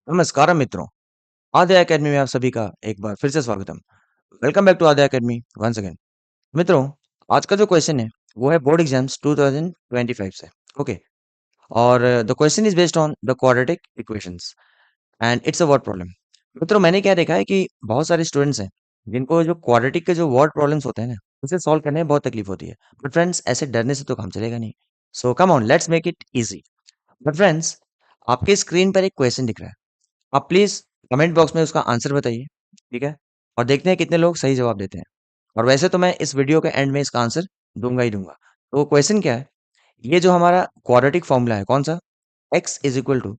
नमस्कारम मित्रों, आद्या अकेडमी में आप सभी का एक बार फिर से स्वागतम। Welcome back to Aadya academy once again. मित्रों, आज का जो क्वेश्चन है वो है बोर्ड एग्जाम्स 2025 से। ओके, और the question is based on the quadratic equations and it's a word problem. मित्रों, मैंने क्या देखा है कि बहुत सारे स्टूडेंट्स हैं जिनको जो क्वाड्रेटिक के जो वर्ड प्रॉब्लम्स होते हैं ना, उसे सॉल्व करने में बहुत तकलीफ होती है। बट फ्रेंड्स, ऐसे डरने से तो काम चलेगा नहीं। So come on, let's make it easy. But friends, आपके स्क्रीन पर एक क्वेश्चन दिख रहा है। आप प्लीज कमेंट बॉक्स में उसका आंसर बताइए, ठीक है? और देखते हैं कितने लोग सही जवाब देते हैं। और वैसे तो मैं इस वीडियो के एंड में इसका आंसर दूंगा ही दूंगा। तो क्वेश्चन क्या है? ये जो हमारा क्वाड्रेटिक फॉर्मूला है, कौन सा? x is equal to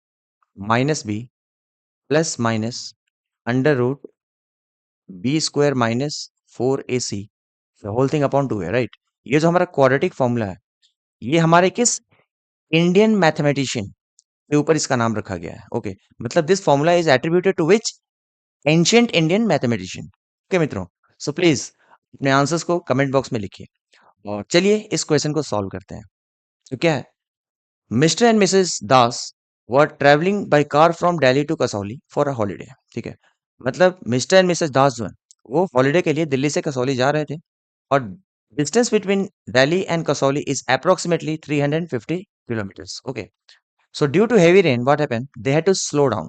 minus B plus minus under root B square minus 4ac the whole thing upon 2 है, राइट? ये जो हमारा क्वाड्रेटिक फॉर्मूला है, ये हमारे किस इंडियन मैथमेटिशियन के ऊपर इसका नाम रखा गया है? ओके, मतलब this formula is attributed to which ancient Indian mathematician. Okay मित्रों, सो प्लीज अपने आंसर्स को कमेंट बॉक्स में लिखिए और चलिए इस क्वेश्चन को सॉल्व करते हैं। तो क्या है? Mister and missus Das were travelling by car from Delhi to Kasauli for a holiday. ठीक है, मतलब मिस्टर एंड मिसेस दास जो है वो हॉलीडे के लिए दिल्ली से कसौली जा रहे थे और distance between Delhi and Kasauli is approximately 350 kilometres. Okay, so due to heavy rain, what happened? They had to slow down,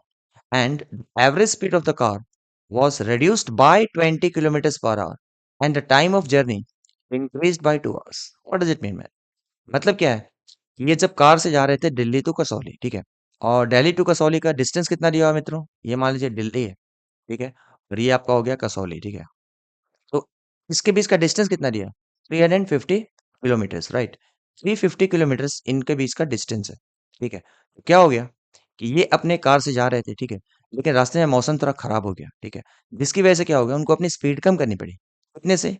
and average speed of the car was reduced by 20 kilometers per hour, and the time of journey increased by 2 hours. What does it mean, man? मतलब क्या है? ये जब car से जा रहे थे Delhi to Kasauli, ठीक है? और दिल्ली टू कसौली का डिस्टेंस कितना दिया हुआ है मित्रों? ये मान लीजिए दिल्ली है, ठीक है? और ये आपका हो गया कसौली, ठीक है? तो इसके बीच का डिस्टेंस कितना दिया? 350 किलोमीटर्स, राइट? 350 किलोमीटर्स इनके बीच का डिस्टेंस है, ठीक है? तो क्या हो गया कि ये अपने कार से जा रहे थे, ठीक है? लेकिन रास्ते में मौसम थोड़ा खराब हो गया, ठीक है? जिसकी वजह से क्या हो गया, उनको अपनी स्पीड कम करनी पड़ी। कितने से?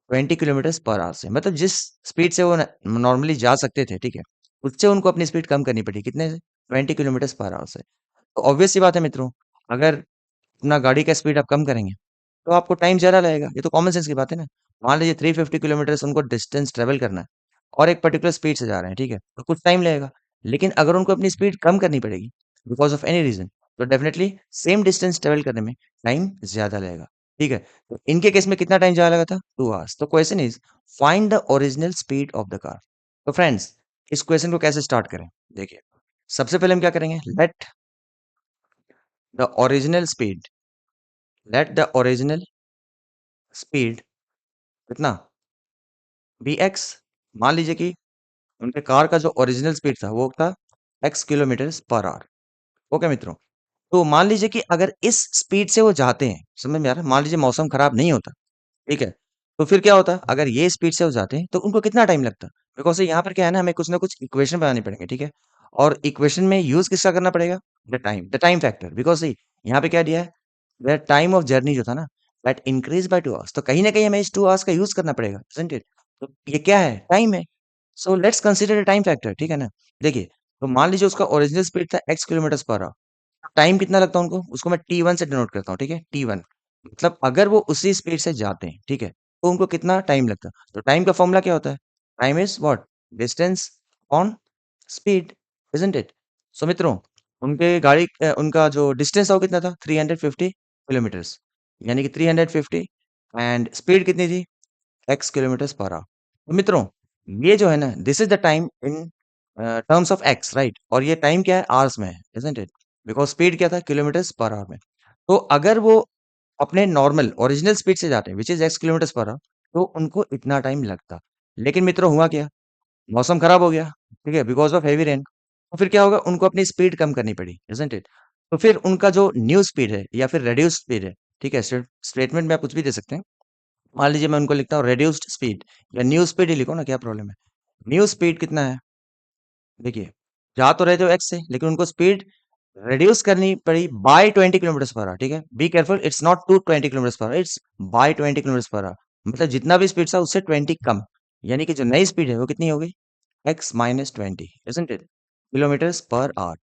20 किलोमीटर्स पर आवर से। मतलब जिस स्पीड से वो नॉर्मली जा सकते थे, ठीक है? उससे उनको अपनी स्पीड कम करनी पड़ी। कितने से? 20 किलोमीटर्स पर आवर से। तो ऑब्वियस सी बात है मित्रों, अगर अपना गाड़ी का स्पीड आप कम करेंगे तो आपको टाइम ज़्यादा लगेगा। ये तो कॉमन सेंस की बात है ना। मान लीजिए 350 किलोमीटर्स उनको डिस्टेंस ट्रेवल करना है और एक पर्टिकुलर स्पीड से जा रहे हैं, ठीक है? तो कुछ टाइम लगेगा। लेकिन अगर उनको अपनी स्पीड कम करनी पड़ेगी बिकॉज़ ऑफ एनी रीज़न, तो डेफिनिटली सेम डिस्टेंस ट्रेवल करने में टाइम ज़्यादा लगेगा, ठीक है? तो इनके केस में कितना टाइम ज़्यादा लगा था? 2 आवर्स। तो question is find the original speed of the car. तो फ्रेंड्स, इस क्वेश्चन को कैसे स्टार्ट करें? देखिए, सबसे पहले हम क्या करेंगे? The original speed let the original speed कितना? Bx। मान लीजिए कि उनके कार का जो ओरिजिनल स्पीड था वो था x kilometres per hour. Okay मित्रों, तो मान लीजिए कि अगर इस स्पीड से वो जाते हैं, समझ में आ रहा है? मान लीजिए मौसम खराब नहीं होता, ठीक है? तो फिर क्या होता? अगर ये स्पीड से वो जाते हैं तो उनको कितना टाइम लगता? बिकॉज़ यहाँ पर क्या है ना, हमें कुछ ना कुछ इक्वेशन बनानी पड़ेंगे, ठीक है? और इक्वेशन में यूज़ किसका करना पड़ेगा? The time factor. बिकॉज़ सी यहाँ पे क्या दिया है? द टाइम ऑफ जर्नी जो था ना, दैट इंक्रीज़ बाय 2 आवर्स। तो कहीं न कहीं हमें इस 2 आवर्स का यूज़ करना पड़ेगा, इज़न्ट इट? तो ये क्या है? टाइम है। So let's consider the time factor, ठीक है ना? देखिए, तो मान लीजिए उसका ओरिजिनल स्पीड था x kilometres per our. Time कितना लगता है उनको? उसको मैं t1 से डिनोट करता हूँ, ठीक है? t1 मतलब अगर वो उसी स्पीड से जाते हैं, ठीक है? तो उनको कितना टाइम लगता है? तो टाइम का फ़ॉर्मूला क्या होता है? Time is what? Distance upon speed, isn't it? So मित्रों, उनका जो डिस्टेंस था वो कितना था? 350 किलोमीटर्स, यानी कि 350 एंड स्पीड कितनी थी? x kilometres per hour. तो मित्रों, ये जो है ना, this is the time in terms of x, right? और ये टाइम क्या है? आवर्स में है, इज़न्ट इट? बिकॉज़ स्पीड क्या था? किलोमीटर्स पर आवर में। तो अगर वो अपने नॉर्मल ओरिजिनल स्पीड से जाते हैं which is x kilometres per hour, तो उनको इतना टाइम लगता। लेकिन मित्रों हुआ क्या? मौसम खराब हो गया, ठीक है? Because of heavy rain. तो फिर क्या होगा? उनको अपनी स्पीड कम करनी पड़ी, इज़न्ट इट? तो फिर उनका जो न्यू स्पीड है या फिर रिड्यूस्ड स्पीड है, ठीक है? स्टेटमेंट में आप कुछ भी दे सकते हैं। मान लीजिए मैं उनको लिखता हूँ रिड्यूस्ड स्पीड या न्यू स्पीड ही लिखो ना, क्या प्रॉब्लम है? न्यू स्पीड कितना है? देखिए, जा तो रहे थे वो x से, लेकिन उनको स्पीड रिड्यूस करनी पड़ी बाय 20 किलोमीटर्स पर आवर, ठीक है? Be careful, it's not to 20 kilometres per hour, it's by 20 kilometres per hour. मतलब जितना भी स्पीड था उससे 20 कम, यानी कि जो नई स्पीड है वो कितनी हो गई? x minus 20, isn't it? Kilometres per hour.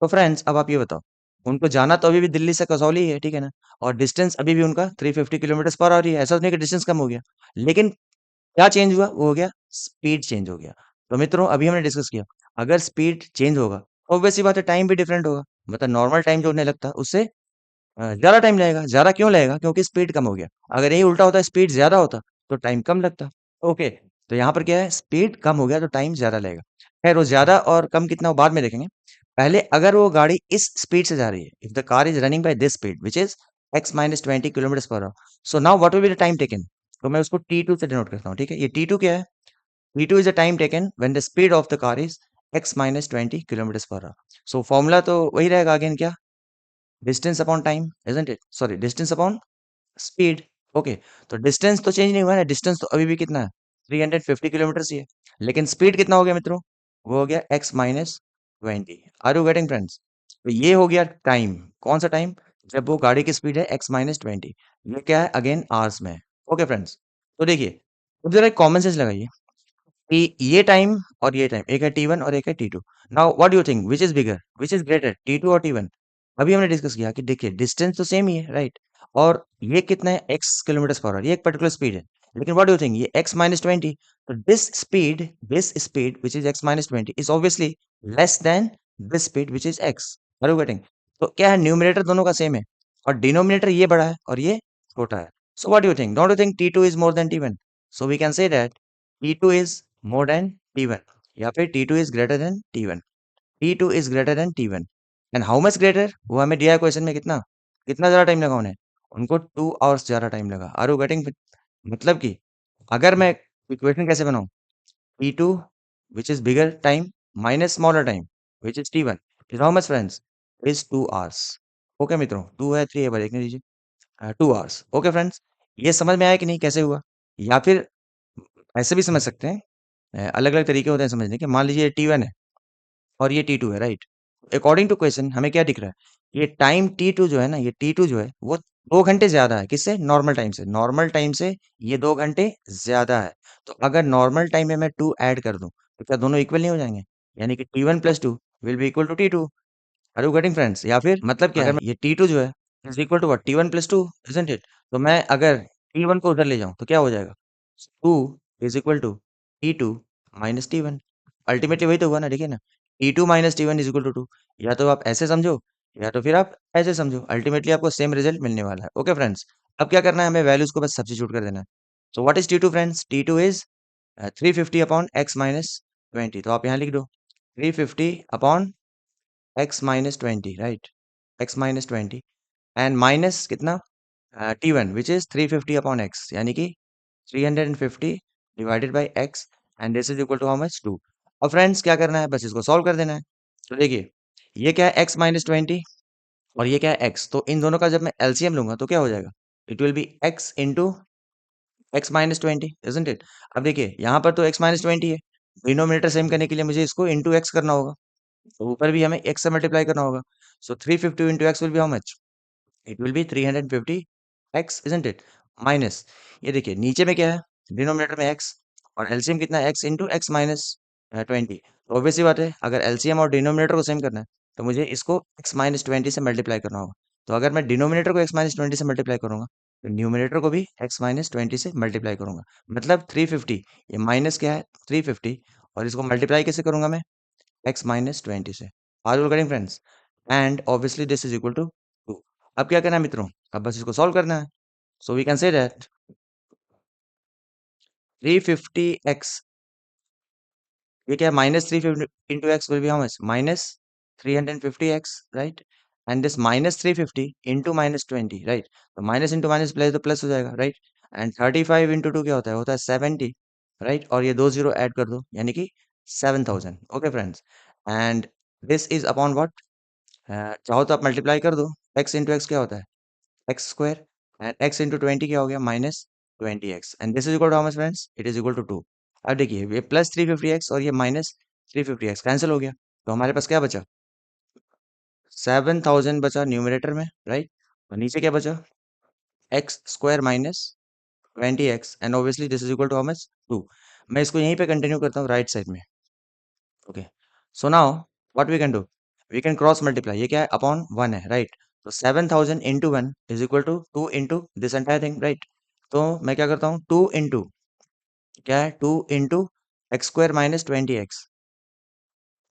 तो फ्रेंड्स, अब आप ये बताओ, उनको जाना तो अभी भी दिल्ली से कसौली ही है, ठीक है ना? और डिस्टेंस अभी भी उनका 350 किलोमीटर्स पर आवर ही है, ऐसा तो नहीं कि डिस्टेंस कम हो गया। लेकिन क्या चेंज हुआ? वो हो गया स्पीड चेंज हो गया। तो मित्रों, अभी हमने डिस्कस किया, अगर स्पीड चेंज होगा, ऑब्वियस सी बात है टाइम भी डिफरेंट होगा। मतलब नॉर्मल टाइम जो उन्हें लगता उससे ज़्यादा टाइम लगेगा। ज़्यादा क्यों लगेगा? क्योंकि स्पीड कम हो गया। अगर यही उल्टा होता स्पीड ज़्यादा होता तो टाइम कम लगता। ओके, तो यहाँ पर क्या है स्पीड कम हो गया तो टाइम ज़्यादा लगेगा। खैर वो ज़्यादा और कम कितना वो बाद में देखेंगे। पहले अगर वो गाड़ी इस स्पीड से जा रही है, if the car is running by this speed which is x - 20 kilometres per hour. So now what will be the time taken? तो मैं उसको T2 से डिनोट करता हूँ, ठीक है? ये T2 क्या है? T2 is the time taken when the speed of the car is x minus 20 kilometers per hour. So formula तो वही रहेगा अगेन क्या? Distance upon time, isn't it? Sorry distance upon speed. Okay, तो distance तो change नहीं हुआ है, distance तो अभी भी कितना है? 350 किलोमीटर ही है। लेकिन स्पीड कितना हो गया मित्रों? वो हो गया x minus 20। Are you getting friends? तो ये हो गया टाइम। कौन सा टाइम? जब वो गाड़ी की स्पीड है x माइनस 20। ये क्या है? अगेन आवर्स में है। ओके फ्रेंड्स, तो देखिए अब जरा एक कॉमन सेंस लगाइए कि ये टाइम और ये टाइम, एक है T1 और एक है T2। Now what do you think which is bigger, which is greater, T2 और T1? अभी हमने डिस्कस किया कि देखिए डिस्टेंस तो सेम ही है, राइट? और ये कितना है x किलोमीटर पर आवर, ये एक पर्टिकुलर स्पीड है। लेकिन व्हाट डू यू थिंक ये x माइनस 20, तो this speed which is x minus 20 is obviously less than this speed which is x। Are you getting? तो क्या है न्यूमरेटर दोनों का सेम है और डिनोमिनेटर ये बड़ा है और ये छोटा है। So what do you think, don't you think T2 is more than T1? So we can say that T2 is more than T1 या फिर T2 is greater than T1। T2 is greater than T1 and how much greater? वो हमें दिया है question में कितना कितना ज़्यादा टाइम लगा उन्हें, उनको 2 आवर्स ज़्यादा टाइम लगा। Are you getting? मतलब कि अगर मैं इक्वेशन कैसे बनाऊं, T2 which is bigger time minus smaller time which is T1 is how much friends? is 2 hours। Okay मित्रों, 2 है 3 है, देखने दीजिए। 2 आवर्स। ओके फ्रेंड्स, ये समझ में आया कि नहीं कैसे हुआ? या फिर ऐसे भी समझ सकते हैं, अलग-अलग तरीके होते हैं समझने के। मान लीजिए ये T1 है और ये T2 है, राइट? अकॉर्डिंग टू क्वेश्चन हमें क्या दिख रहा है? ये टाइम T2 जो है ना, ये T2 जो है वो 2 घंटे ज़्यादा है, किससे? नॉर्मल टाइम से। नॉर्मल टाइम से ये 2 घंटे ज़्यादा है। तो अगर नॉर्मल टाइम में मैं 2 ऐड कर दूँ, तो क्या दोनों इक्वल नहीं हो जाएँगे? यानी कि T1 + 2 will be equal to T2। Are you getting friends? या फिर मतलब क्या है ये T2 जो है is equal to what? T1 + 2 isn't it? तो मैं अगर T1 को उधर ले जाऊँ तो क्या हो जाएगा? 2 is equal to T2 minus T1। Ultimately वही तो हुआ ना, देखिए ना। T2 minus T1 is equal to 2। या तो आप ऐसे समझो या तो फिर आप ऐसे समझो। अल्टीमेटली आपको सेम रिजल्ट मिलने वाला है। ओके फ्रेंड्स, अब क्या करना है हमें वैल्यूज़ को बस सब्स्टिट्यूट कर देना है। So what is T2 friends? T2 is 350 upon x minus 20। तो आप यहाँ लिख दो 350 upon x minus 20, right? x minus 20 and minus कितना? T1 which is 350 upon x यानी कि 350 divided by x and this is equal to how much? 2। अब friends क्या करना है? बस इसको सॉल्व कर देना है। तो देखिए ये क्या है x माइनस 20 और ये क्या है x। तो इन दोनों का जब मैं एलसीएम लूंगा तो क्या हो जाएगा? It will be x into x minus 20, isn't it? अब देखिए यहाँ पर तो x माइनस 20 है, डिनोमिनेटर सेम करने के लिए मुझे इसको इंटू एक्स करना होगा, तो ऊपर भी हमें x से मल्टीप्लाई करना होगा। सो 350 into x will be how much? It will be 350 x, isn't it? Minus ये देखिए नीचे में क्या है? डिनोमिनेटर में x और एलसीएम कितना है? x into x minus 20। तो ऑब्वियस सी बात है अगर एलसीएम और डिनोमिनेटर को सेम करना है तो मुझे इसको x माइनस 20 से मल्टीप्लाई करना होगा। तो अगर मैं डिनोमिनेटर को x माइनस 20 से मल्टीप्लाई करूंगा तो न्यूमिनेटर को भी x माइनस 20 से मल्टीप्लाई करूंगा। मतलब 350, ये माइनस क्या है? 350 और इसको मल्टीप्लाई कैसे करूंगा मैं? x माइनस 20 से। Are you getting friends? And obviously this is equal to 2। अब क्या करना है मित्रों? अब बस इसको सॉल्व करना है। So we can say that 350x, ये क्या है? Minus 350 into x will be how much? Minus 350x, right? And this minus 350 into minus 20, right? तो माइनस इंटू माइनस प्लस तो प्लस हो जाएगा, राइट? एंड 35 इंटू 2 क्या होता है? होता है 70, राइट? और ये दो जीरो ऐड कर दो यानी कि 7000। Okay friends, and this is upon what? चाहो तो आप मल्टीप्लाई कर दो। x इंटू एक्स क्या होता है? X square and x into 20 क्या हो गया? Minus 20x and this is equal to how much friends? It is equal to 2। अब देखिए ये प्लस 350x और ये माइनस 350x कैंसिल हो गया, तो हमारे पास क्या बचा? 7000 बचा न्यूमरेटर में, राइट? और नीचे क्या बचा? X square minus 20x and obviously this is equal to how much? 2। मैं इसको यहीं पे कंटिन्यू करता हूँ राइट साइड में। Okay, so now what we can do? We can cross multiply. ये क्या है? अपॉन 1 है, राइट? तो 7000 into 1 is equal to 2 into this entire thing, right? तो मैं क्या करता हूँ? 2 इंटू क्या है? 2 into x square minus 20x,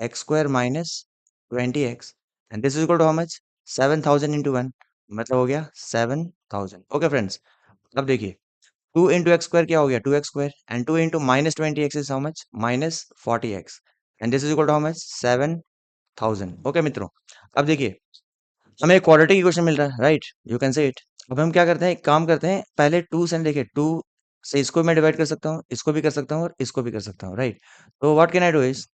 x square minus 20x and this is equal to how much 7000 into one, मतलब हो गया 7000। ओके फ्रेंड्स, अब देखिए 2 इंटू एक्स स्क्वायर क्या हो गया 2x square, and 2 into minus 20x is how much -40x, and this is equal to how much 7000। Okay मित्रों, अब देखिए हमें एक क्वाड्रेटिक इक्वेशन मिल रहा है, right, you can say it. अब हम क्या करते हैं, एक काम करते हैं, पहले टू से देखिए, टू से इसको मैं डिवाइड कर सकता हूँ, इसको भी कर सकता हूँ और इसको भी कर सकता हूँ, राइट। तो what can I do is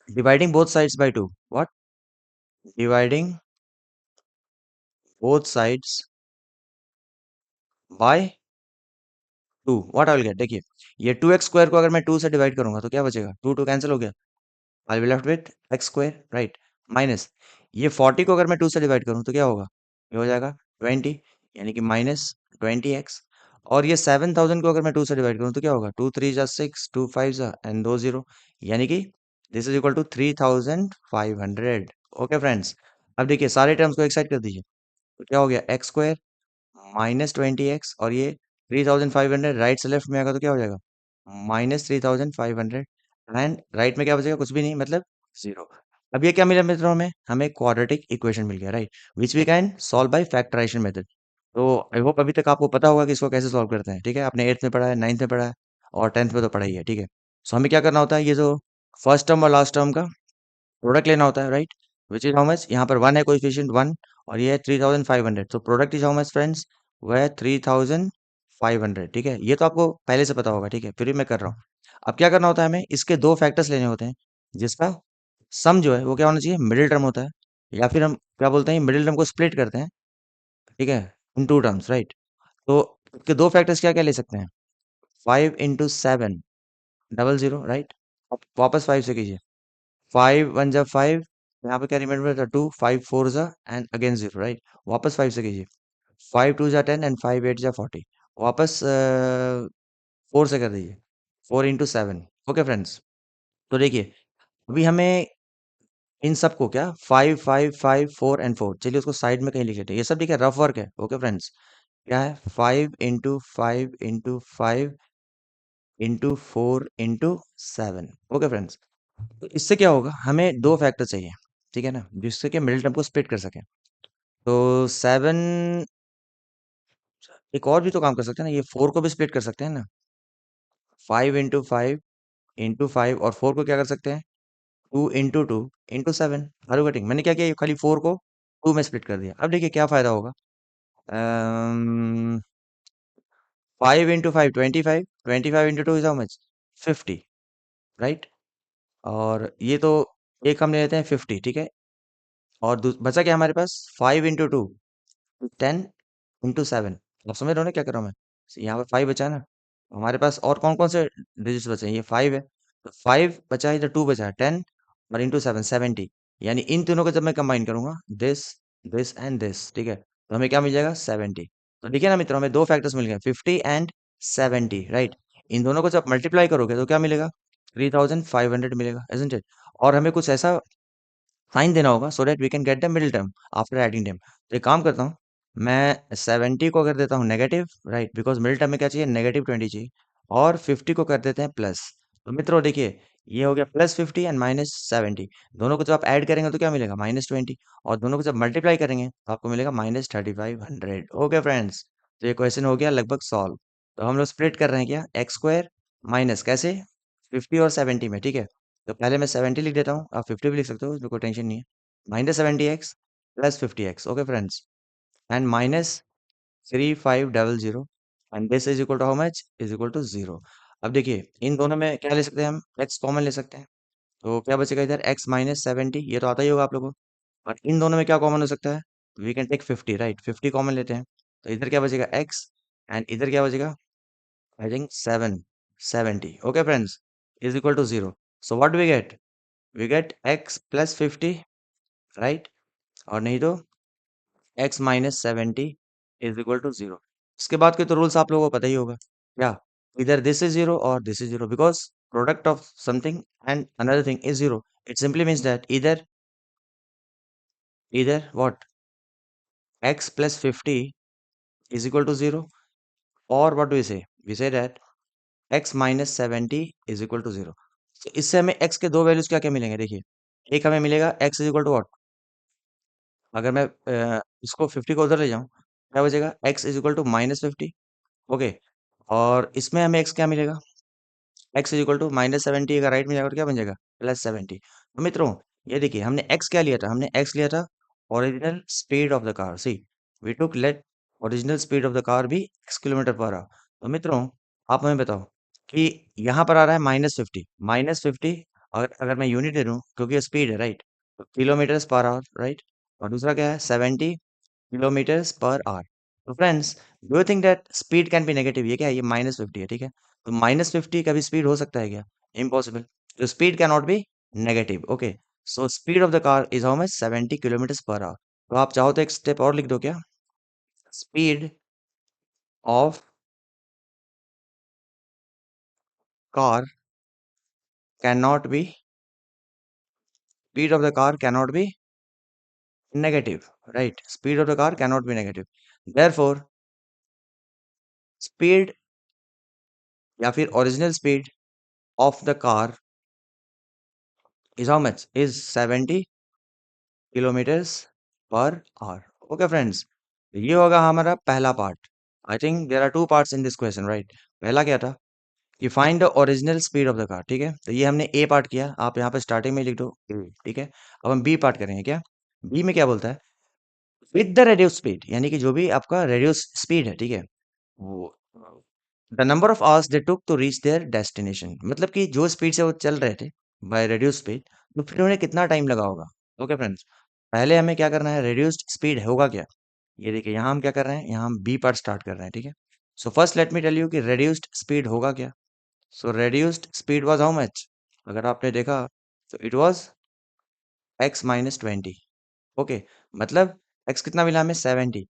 dividing both sides by two, what, dividing both sides by two, what I will get, देखिए ये 2x स्क्वायर को अगर मैं 2 से डिवाइड करूंगा तो क्या बचेगा, 2 2 कैंसिल हो गया, I will left with x square, right, minus ये 40 को अगर मैं 2 से डिवाइड करूँ तो क्या होगा, ये हो जाएगा 20, यानी कि -20x। और ये 7000 को अगर मैं 2 से डिवाइड करूँ तो क्या होगा, 2 3 जा 6, 2 5 जा एंड 2 0, यानी कि this is equal to 3500। Okay friends, अब देखिए सारे टर्म्स को एक साइड कर दीजिए, तो क्या हो गया एक्स स्क्वायर -20x, और ये 3500 राइट से लेफ्ट में आएगा तो क्या हो जाएगा -3500, एंड राइट में क्या बचेगा, कुछ भी नहीं, मतलब जीरो। अब ये क्या मिला मित्रों, हमें क्वाड्रेटिक इक्वेशन मिल गया, right, which we can solve by factorisation method. तो आई होप अभी तक आपको पता होगा कि इसको कैसे सॉल्व करते हैं, ठीक है, आपने 8th में पढ़ा है, 9th में पढ़ा है, और 10th में तो पढ़ा ही है, ठीक है। सो हमें क्या करना होता है, ये जो फर्स्ट टर्म और लास्ट टर्म का प्रोडक्ट लेना होता है, right, which is how much, यहाँ पर वन है, कोएफिशिएंट वन, और ये है 3500, तो product is how much friends, वह है 3500, ठीक है, ये तो आपको पहले से पता होगा, ठीक है, फिर भी मैं कर रहा हूँ। अब क्या करना होता है, हमें इसके दो फैक्टर्स लेने होते हैं, जिसका सम जो है वो क्या होना चाहिए, मिडिल टर्म होता है, या फिर हम क्या बोलते हैं, मिडिल टर्म को स्प्लिट करते हैं, ठीक है, इन टू टर्म्स, राइट। तो इसके दो फैक्टर्स क्या क्या ले सकते हैं, 5 into 7 00, राइट, अब वापस 5 से कीजिए, 5 1 जा 5, यहाँ पे क्या रिमाइंडर था 2, 5 4 जा एंड अगेन 0, राइट, वापस 5 से कीजिए, 5 2 जा 10 एंड 5 8 जा 40, वापस 4 से कर दीजिए, 4 into 7। ओके फ्रेंड्स, तो देखिए अभी हमें इन सबको क्या 5 5 5 4 एंड 4, चलिए उसको साइड में कहीं लिख लेते हैं, ये सब ठीक है, रफ वर्क है, ओके फ्रेंड्स, क्या है 5 into 5 into 5 into 4 into 7। Okay friends, तो इससे क्या होगा, हमें दो फैक्टर चाहिए, ठीक है ना, जिससे कि मिडिल टर्म को स्प्लिट कर सके। तो 7, एक और भी तो काम कर सकते हैं ना, ये 4 को भी स्प्लिट कर सकते हैं ना, 5 into 5 into 5, और 4 को क्या कर सकते हैं, 2 into 2 into 7, आर कटिंग, मैंने क्या किया, ये खाली 4 को 2 में स्प्लिट कर दिया। अब देखिए क्या फायदा होगा, 5 into 5 25, 25 into 2 is how much 50, right, और ये तो एक हम ले लेते हैं 50, ठीक है, और बचा क्या हमारे पास 5 into 2 10 into 7, आप समझ रहे हो ना क्या कर रहा हूँ मैं, यहाँ पे 5 बचा है ना, हमारे पास और कौन कौन से डिजिट्स बचे हैं, ये 5 है, तो 5 बचा है, इधर 2 बचा है 10, और इंटू 7 70, यानी इन तीनों को जब मैं कंबाइन करूंगा, दिस दिस एंड दिस, ठीक है, तो हमें क्या मिल जाएगा 70। तो देखिए ना मित्रों, हमें दो फैक्टर्स मिल गए 50 एंड 70, राइट, इन दोनों को जब मल्टीप्लाई करोगे तो क्या मिलेगा 3500 मिलेगा, isn't it? और हमें कुछ ऐसा साइन देना होगा so that we can get the middle term after adding them. तो एक काम करता हूँ, मैं 70 को कर देता हूँ negative, right, because middle term में क्या चाहिए, -20 चाहिए, और 50 को कर देते हैं प्लस। तो मित्रों देखिए, ये हो गया +50 एंड -70, दोनों को जब आप ऐड करेंगे तो क्या मिलेगा -20, और दोनों को जब मल्टीप्लाई करेंगे तो आपको मिलेगा -3500। ओके फ्रेंड्स, तो ये क्वेश्चन हो गया लगभग सॉल्व। तो हम लोग स्प्लिट कर रहे हैं क्या, एक्स स्क्वायर माइनस कैसे, 50 और 70 में, ठीक है, तो पहले मैं 70 लिख देता हूँ, आप 50 भी लिख सकते हो, इसमें कोई टेंशन नहीं है, -70x +50x, okay friends, and -3500, and this is equal to how much, is equal to 0। अब देखिए इन दोनों में क्या ले सकते हैं हम, x कॉमन ले सकते हैं, तो क्या बचेगा इधर x -70, ये तो आता ही होगा आप लोगों को, और इन दोनों में क्या कॉमन हो सकता है, we can take 50, right, 50 common लेते हैं, तो इधर क्या बचेगा x, एंड इधर क्या बचेगा, I think 70, okay friends, is equal to 0। So what we get x +50, right, और नहीं तो x -70 इज इक्वल टू 0। इसके बाद के तो रूल्स आप लोगों को पता ही होगा, क्या, इधर दिस इज 0 और this is 0, because product of something and another thing is 0, it simply means that इधर what, x +50 is equal to 0, or what do we say, we say that x -70 is equal to 0। तो इससे हमें x के दो values क्या क्या मिलेंगे, देखिए, एक हमें मिलेगा x is equal to what, अगर मैं इसको 50 को उधर ले जाऊं, क्या बचेगा? x is equal to -50। Okay, और इसमें हमें x क्या मिलेगा? x इज इक्वल टू -70 का राइट में जाकर क्या बन जाएगा? +70। तो मित्रों, ये देखिए, हमने x क्या लिया था? हमने x लिया था original speed of the car. See, we took let original speed of the car भी x किलोमीटर पर आवर। तो मित्रों, आप हमें बताओ कि यहाँ पर आ रहा है -50। -50, अगर मैं यूनिट ले लूँ, क्योंकि ये स्पीड है, राइट? तो किलोमीटर्स पर आवर, राइट? और दूसरा क्या है? 70 किलोमीटर्स पर आवर। तो friends, do you think that speed can be negative? ये क्या है? ये -50 है, ठीक है? तो -50 का भी स्पीड हो सकता है क्या? इम्पॉसिबल। तो speed can not be negative. Okay, so speed of the car is how much? 70 kilometres per hour. तो आप चाहो तो एक स्टेप और लिख दो क्या? Speed of car can not be, speed of the car can not be negative, right? Speed of the car can not be negative. Therefore speed या फिर original speed of the car is how much? Is 70 kilometres per hour. Okay friends, ये होगा हमारा पहला part. I think there are two parts in this question, right? पहला क्या था कि find the original speed of the car, ठीक है? तो ये हमने ए पार्ट किया, आप यहाँ पे स्टार्टिंग में लिख दो A, ठीक है? अब हम बी पार्ट करेंगे क्या? बी में क्या बोलता है? विद द रेड्यूस स्पीड, यानी कि जो भी आपका रेड्यूस स्पीड है, ठीक है, वो the number of hours they took to reach their destination, मतलब कि जो स्पीड से वो चल रहे थे बाय रेड्यूस स्पीड, तो फिर उन्हें कितना टाइम लगा होगा। ओके फ्रेंड्स, पहले हमें क्या करना है? रेड्यूस्ड स्पीड होगा क्या? ये देखिए, यहाँ हम क्या कर रहे हैं? यहाँ हम बी पार्ट स्टार्ट कर रहे हैं, ठीक है? So first let me tell you कि रेड्यूस्ड स्पीड होगा क्या। So reduced speed was how much? अगर आपने देखा तो इट वाज x-20। ओके, मतलब x कितना मिला हमें? 70।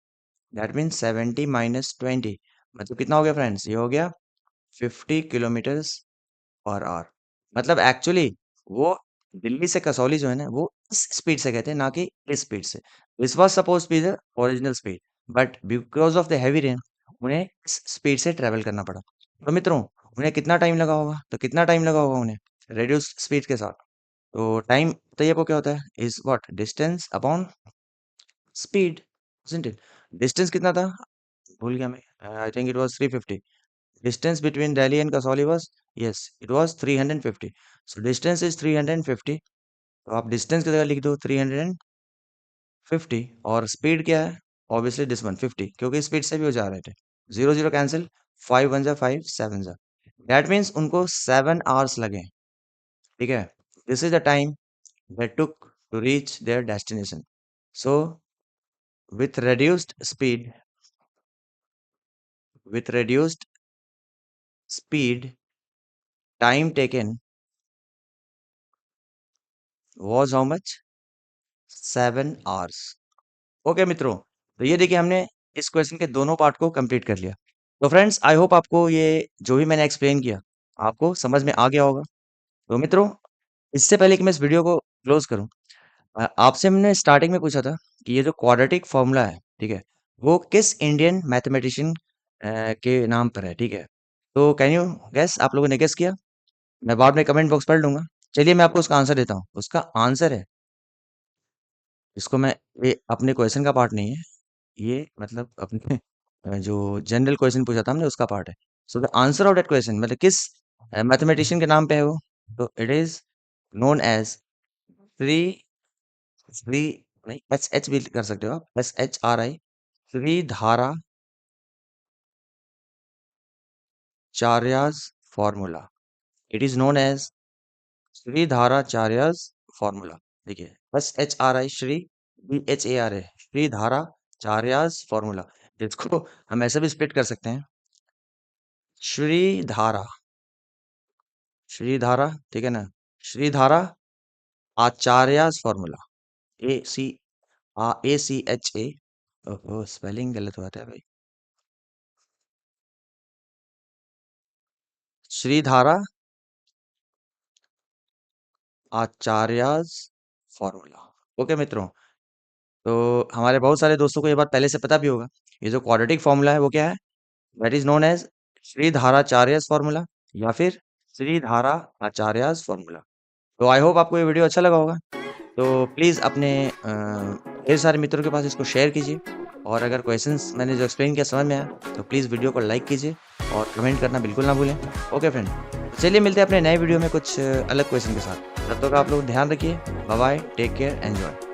दैट मीन्स 70 - 20, मतलब कितना हो गया फ्रेंड्स? ये हो गया 50 किलोमीटर्स पर आवर। मतलब एक्चुअली वो दिल्ली से कसौली जो है ना, वो इस स्पीड से गए थे, ना कि इस स्पीड से। This was suppose be the original speed, but because of the heavy rain उन्हें इस स्पीड से ट्रेवल करना पड़ा। तो मित्रों, उन्हें कितना टाइम लगा होगा? तो कितना टाइम लगा होगा उन्हें रेड्यूस स्पीड के साथ? तो टाइम तो ये को क्या होता है? Is what? Distance upon speed, isn't it? Distance कितना था? भूल गया मैं। I think it was 350। Distance between Delhi and Kasauli was, yes, it was 350. So distance is 350. तो आप distance की जगह लिख दो 350, और speed क्या है? Obviously this one 50, क्योंकि speed से भी वो जा रहे थे। 0 0 cancel, 5 1 जा 5, 7 जा। That means उनको 7 hours लगे, ठीक है? This is the time they took to reach their destination. So with reduced speed, with reduced speed, time taken was how much? 7 hours. Okay मित्रों, तो ये देखिए, हमने इस क्वेश्चन के दोनों पार्ट को कंप्लीट कर लिया। तो फ्रेंड्स, आई होप आपको ये जो भी मैंने एक्सप्लेन किया, आपको समझ में आ गया होगा। तो मित्रों, इससे पहले कि मैं इस वीडियो को क्लोज करूं, आपसे हमने स्टार्टिंग में पूछा था कि ये जो क्वाड्रेटिक फॉर्मूला है, ठीक है, वो किस इंडियन मैथमेटिशियन के नाम पर है, ठीक है? तो कैन यू गेस? आप लोगों ने गेस किया? मैं बाद में कमेंट बॉक्स पढ़ लूंगा। चलिए, मैं आपको उसका आंसर देता हूँ। उसका आंसर है, इसको मैं, ये अपने क्वेश्चन का पार्ट नहीं है, ये मतलब अपने जो जनरल क्वेश्चन पूछा था हमने, उसका पार्ट है। So the answer of that question, मतलब किस मैथमेटिशियन के नाम पे है वो, तो it is known as Shri, Shri नहीं, एच एच भी कर सकते हो आप, SHRI, Shridharacharya's formula. It is known as Shridharacharya's formula. देखिए, SHRI, Shri, BHARA, Shridharacharya's formula. इसको हम ऐसे भी स्प्लिट कर सकते हैं, श्रीधारा, श्रीधारा, ठीक है ना? श्रीधारा आचार्यस फॉर्मूला, ACHA। ओहो, स्पेलिंग गलत हुआ था भाई। श्रीधारा आचार्यस फॉर्मूला। ओके मित्रों, तो हमारे बहुत सारे दोस्तों को ये बात पहले से पता भी होगा। ये जो क्वाड्रेटिक फॉर्मूला है वो क्या है? That is known as Shridharacharya's formula, या फिर श्रीधारा आचार्यस फॉर्मूला। तो आई होप आपको ये वीडियो अच्छा लगा होगा। तो प्लीज़ अपने ढेर सारे मित्रों के पास इसको शेयर कीजिए और अगर क्वेश्चंस मैंने जो एक्सप्लेन किया समझ में आया तो प्लीज़ वीडियो को लाइक कीजिए और कमेंट करना बिल्कुल ना भूलें। ओके फ्रेंड, चलिए मिलते हैं अपने नए वीडियो में कुछ अलग क्वेश्चन के साथ। तब तक आप लोग ध्यान रखिए। Bye bye, take care, enjoy.